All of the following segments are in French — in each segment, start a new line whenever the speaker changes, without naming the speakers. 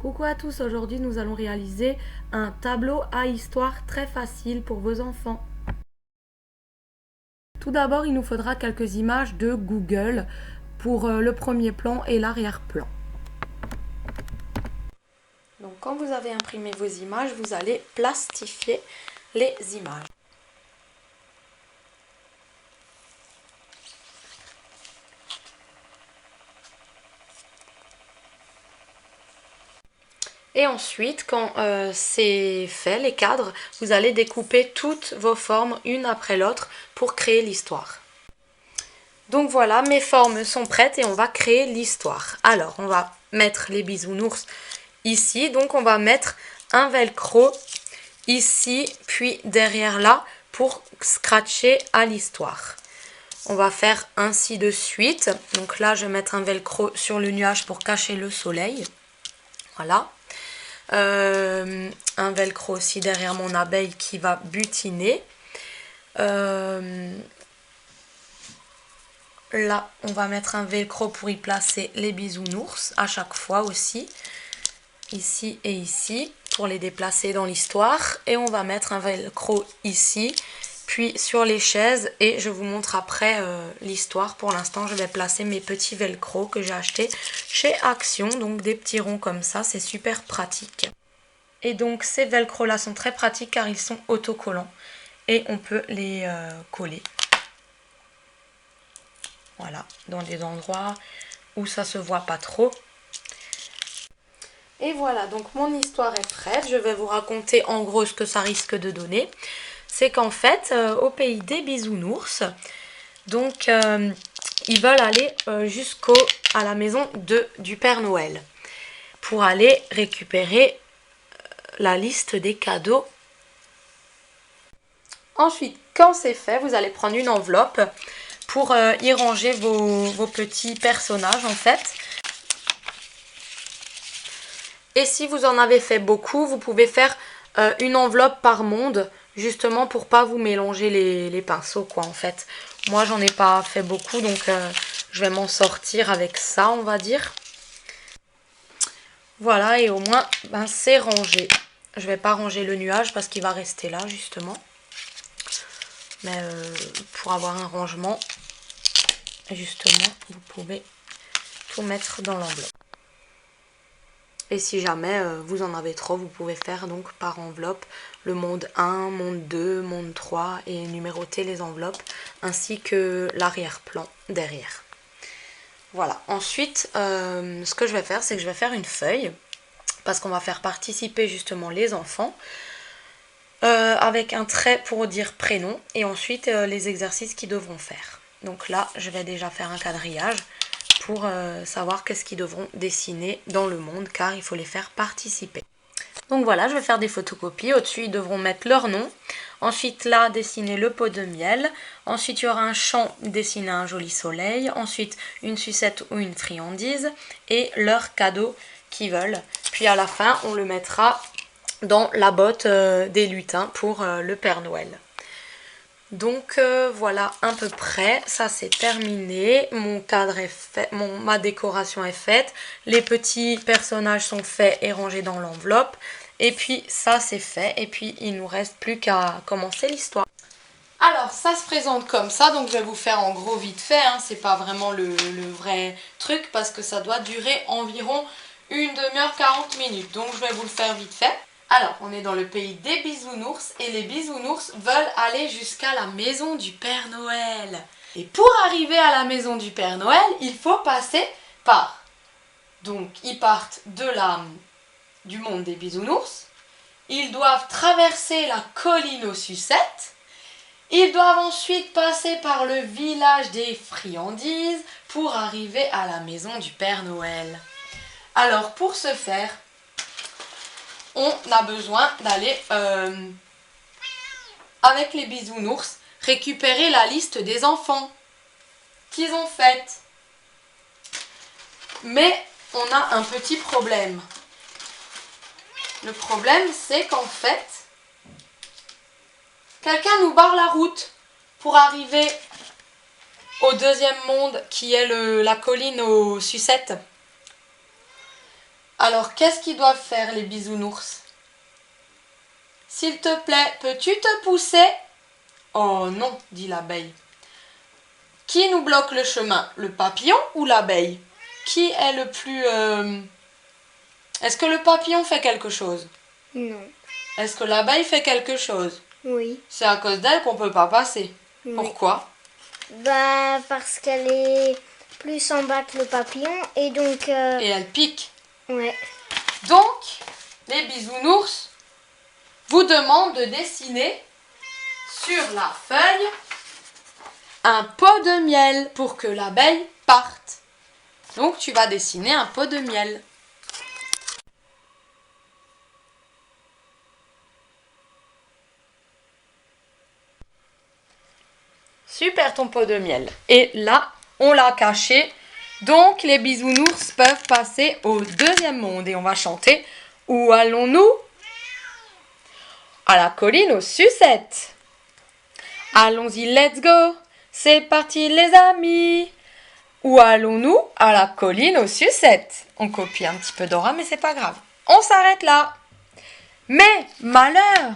Coucou à tous, aujourd'hui nous allons réaliser un tableau à histoire très facile pour vos enfants. Tout d'abord, il nous faudra quelques images de Google pour le premier plan et l'arrière-plan. Donc quand vous avez imprimé vos images, vous allez plastifier les images. Et ensuite, quand c'est fait, les cadres, vous allez découper toutes vos formes une après l'autre pour créer l'histoire. Donc voilà, mes formes sont prêtes et on va créer l'histoire. Alors, on va mettre les bisounours ici. Donc on va mettre un velcro ici, puis derrière là, pour scratcher à l'histoire. On va faire ainsi de suite. Donc là, je vais mettre un velcro sur le nuage pour cacher le soleil. Voilà. Un velcro aussi derrière mon abeille qui va butiner. Là, on va mettre un velcro pour y placer les bisounours à chaque fois aussi. Ici et ici, pour les déplacer dans l'histoire. Et on va mettre un velcro ici, puis sur les chaises. Et je vous montre après l'histoire. Pour l'instant, je vais placer mes petits velcro que j'ai achetés chez Action. Donc des petits ronds comme ça, c'est super pratique. Et donc ces velcro là sont très pratiques car ils sont autocollants. Et on peut les coller. Voilà, dans des endroits où ça se voit pas trop. Et voilà, donc mon histoire est prête. Je vais vous raconter en gros ce que ça risque de donner. C'est qu'en fait, au pays des bisounours, donc ils veulent aller à la maison du Père Noël pour aller récupérer la liste des cadeaux. Ensuite, quand c'est fait, vous allez prendre une enveloppe pour y ranger vos petits personnages en fait. Et si vous en avez fait beaucoup, vous pouvez faire une enveloppe par monde, justement pour pas vous mélanger les pinceaux quoi en fait. Moi j'en ai pas fait beaucoup donc je vais m'en sortir avec ça on va dire. Voilà et au moins c'est rangé. Je vais pas ranger le nuage parce qu'il va rester là justement. Mais pour avoir un rangement, justement, vous pouvez tout mettre dans l'enveloppe. Et si jamais vous en avez trop, vous pouvez faire donc par enveloppe le monde 1, monde 2, monde 3 et numéroter les enveloppes ainsi que l'arrière-plan derrière. Voilà, ensuite ce que je vais faire, c'est que je vais faire une feuille parce qu'on va faire participer justement les enfants avec un trait pour dire prénom et ensuite les exercices qu'ils devront faire. Donc là, je vais déjà faire un quadrillage pour savoir qu'est-ce qu'ils devront dessiner dans le monde car il faut les faire participer. Donc voilà, je vais faire des photocopies. Au-dessus, ils devront mettre leur nom. Ensuite, là, dessiner le pot de miel. Ensuite, il y aura un champ, dessiner un joli soleil. Ensuite, une sucette ou une friandise. Et leur cadeau qu'ils veulent. Puis à la fin, on le mettra dans la botte des lutins pour le Père Noël. Donc voilà à peu près, ça c'est terminé, mon cadre est fait, ma décoration est faite, les petits personnages sont faits et rangés dans l'enveloppe, et puis ça c'est fait, et puis il nous reste plus qu'à commencer l'histoire. Alors ça se présente comme ça, donc je vais vous faire en gros vite fait, hein, c'est pas vraiment le vrai truc parce que ça doit durer environ une demi-heure 40 minutes, donc je vais vous le faire vite fait. Alors, on est dans le pays des bisounours et les bisounours veulent aller jusqu'à la maison du Père Noël. Et pour arriver à la maison du Père Noël, il faut passer par. Donc, ils partent du monde des bisounours. Ils doivent traverser la colline aux sucettes. Ils doivent ensuite passer par le village des friandises pour arriver à la maison du Père Noël. Alors, pour ce faire, on a besoin d'aller avec les bisounours récupérer la liste des enfants qu'ils ont faite. Mais on a un petit problème. Le problème, c'est qu'en fait, quelqu'un nous barre la route pour arriver au deuxième monde qui est la colline aux sucettes. Alors, qu'est-ce qu'ils doivent faire, les bisounours? S'il te plaît, peux-tu te pousser? Oh non, dit l'abeille. Qui nous bloque le chemin? Le papillon ou l'abeille? Qui est le plus... Est-ce que le papillon fait quelque chose?
Non.
Est-ce que l'abeille fait quelque chose?
Oui.
C'est à cause d'elle qu'on ne peut pas passer.
Oui.
Pourquoi?
Bah, parce qu'elle est plus en bas que le papillon et donc...
Et elle pique.
Ouais.
Donc, les bisounours vous demandent de dessiner sur la feuille un pot de miel pour que l'abeille parte. Donc, tu vas dessiner un pot de miel. Super ton pot de miel. Et là, on l'a caché. Donc, les bisounours peuvent passer au deuxième monde. Et on va chanter « Où allons-nous » À la colline aux sucettes. Allons-y, let's go. C'est parti les amis. Où allons-nous? À la colline aux sucettes. On copie un petit peu Dora, mais c'est pas grave. On s'arrête là. Mais, malheur,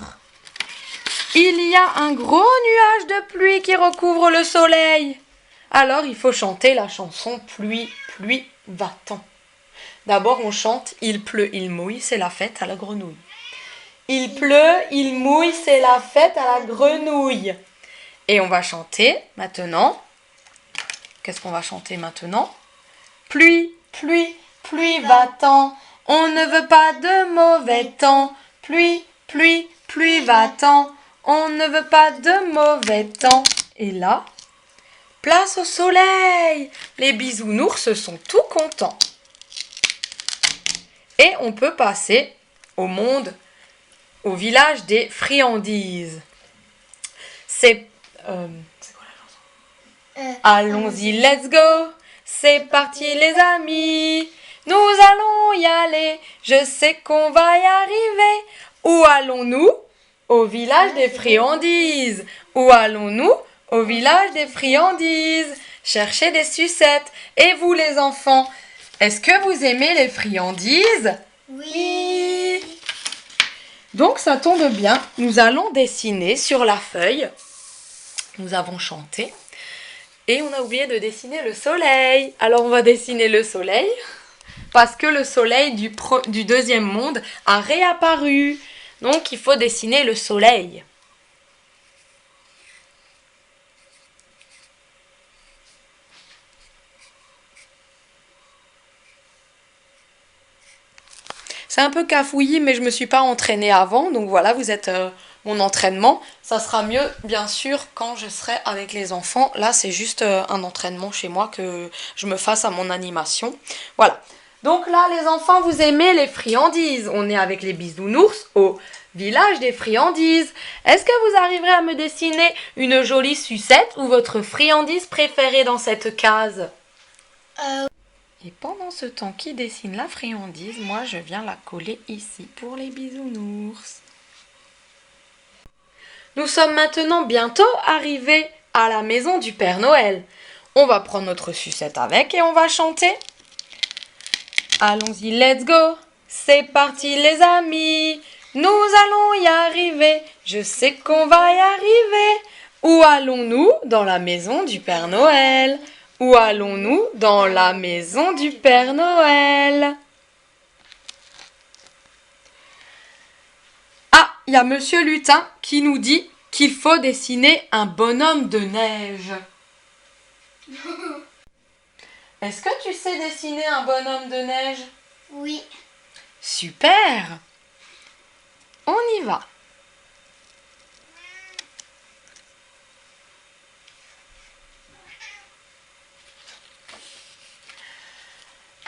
il y a un gros nuage de pluie qui recouvre le soleil. Alors, il faut chanter la chanson « Pluie, pluie, va-t'en ». D'abord, on chante « Il pleut, il mouille, c'est la fête à la grenouille ». Il pleut, il mouille, c'est la fête à la grenouille. Et on va chanter maintenant. Qu'est-ce qu'on va chanter maintenant? Pluie, pluie, pluie, va-t'en. On ne veut pas de mauvais temps. Pluie, pluie, pluie, va-t'en. On ne veut pas de mauvais temps. Et là, place au soleil. Les bisounours sont tout contents. Et on peut passer au monde, au village des friandises. C'est quoi la chanson? Allons-y, let's go. C'est parti les amis. Nous allons y aller. Je sais qu'on va y arriver. Où allons-nous? Au village des friandises. Où allons-nous? Au village des friandises. Chercher des sucettes. Et vous les enfants, est-ce que vous aimez les friandises?
Oui.
Donc ça tombe bien, nous allons dessiner sur la feuille. Nous avons chanté. Et on a oublié de dessiner le soleil. Alors on va dessiner le soleil. Parce que le soleil du deuxième monde a réapparu. Donc il faut dessiner le soleil. C'est un peu cafouillis, mais je ne me suis pas entraînée avant. Donc voilà, vous êtes mon entraînement. Ça sera mieux, bien sûr, quand je serai avec les enfants. Là, c'est juste un entraînement chez moi que je me fasse à mon animation. Voilà. Donc là, les enfants, vous aimez les friandises. On est avec les bisounours au village des friandises. Est-ce que vous arriverez à me dessiner une jolie sucette ou votre friandise préférée dans cette case? Et pendant ce temps qui dessine la friandise, moi je viens la coller ici pour les bisounours. Nous sommes maintenant bientôt arrivés à la maison du Père Noël. On va prendre notre sucette avec et on va chanter. Allons-y, let's go. C'est parti les amis. Nous allons y arriver. Je sais qu'on va y arriver. Où allons-nous? Dans la maison du Père Noël. Où allons-nous? Dans la maison du Père Noël. Ah, il y a Monsieur Lutin qui nous dit qu'il faut dessiner un bonhomme de neige. Est-ce que tu sais dessiner un bonhomme de neige?
Oui.
Super! On y va.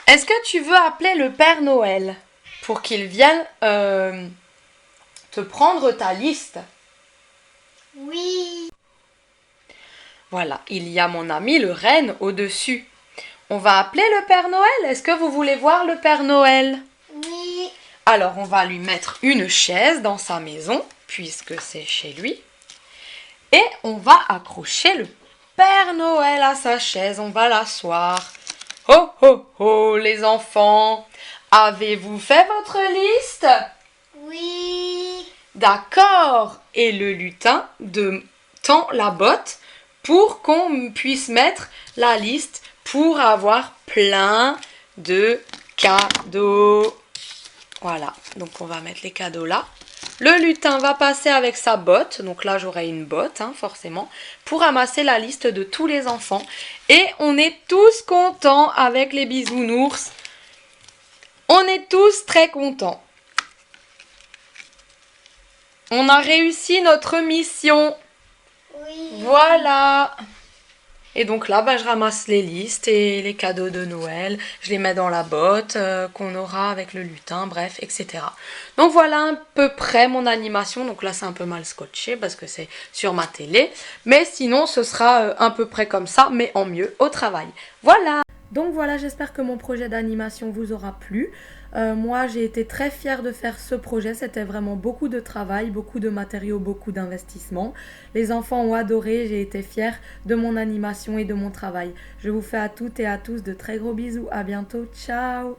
Est-ce que tu veux appeler le Père Noël pour qu'il vienne te prendre ta liste?
Oui.
Voilà, il y a mon ami le renne au-dessus. On va appeler le Père Noël. Est-ce que vous voulez voir le Père Noël?
Oui.
Alors, on va lui mettre une chaise dans sa maison, puisque c'est chez lui. Et on va accrocher le Père Noël à sa chaise. On va l'asseoir. Ho, ho, ho, les enfants! Avez-vous fait votre liste?
Oui.
D'accord. Et le lutin tend la botte pour qu'on puisse mettre la liste pour avoir plein de cadeaux. Voilà, donc on va mettre les cadeaux là. Le lutin va passer avec sa botte, donc là j'aurai une botte forcément, pour ramasser la liste de tous les enfants. Et on est tous contents avec les bisounours. On est tous très contents. On a réussi notre mission.
Oui.
Voilà. Et donc là, je ramasse les listes et les cadeaux de Noël. Je les mets dans la botte qu'on aura avec le lutin, bref, etc. Donc voilà à peu près mon animation. Donc là, c'est un peu mal scotché parce que c'est sur ma télé. Mais sinon, ce sera à peu près comme ça, mais en mieux au travail. Voilà. Donc voilà, j'espère que mon projet d'animation vous aura plu. Moi, j'ai été très fière de faire ce projet. C'était vraiment beaucoup de travail, beaucoup de matériaux, beaucoup d'investissement. Les enfants ont adoré. J'ai été fière de mon animation et de mon travail. Je vous fais à toutes et à tous de très gros bisous. À bientôt. Ciao!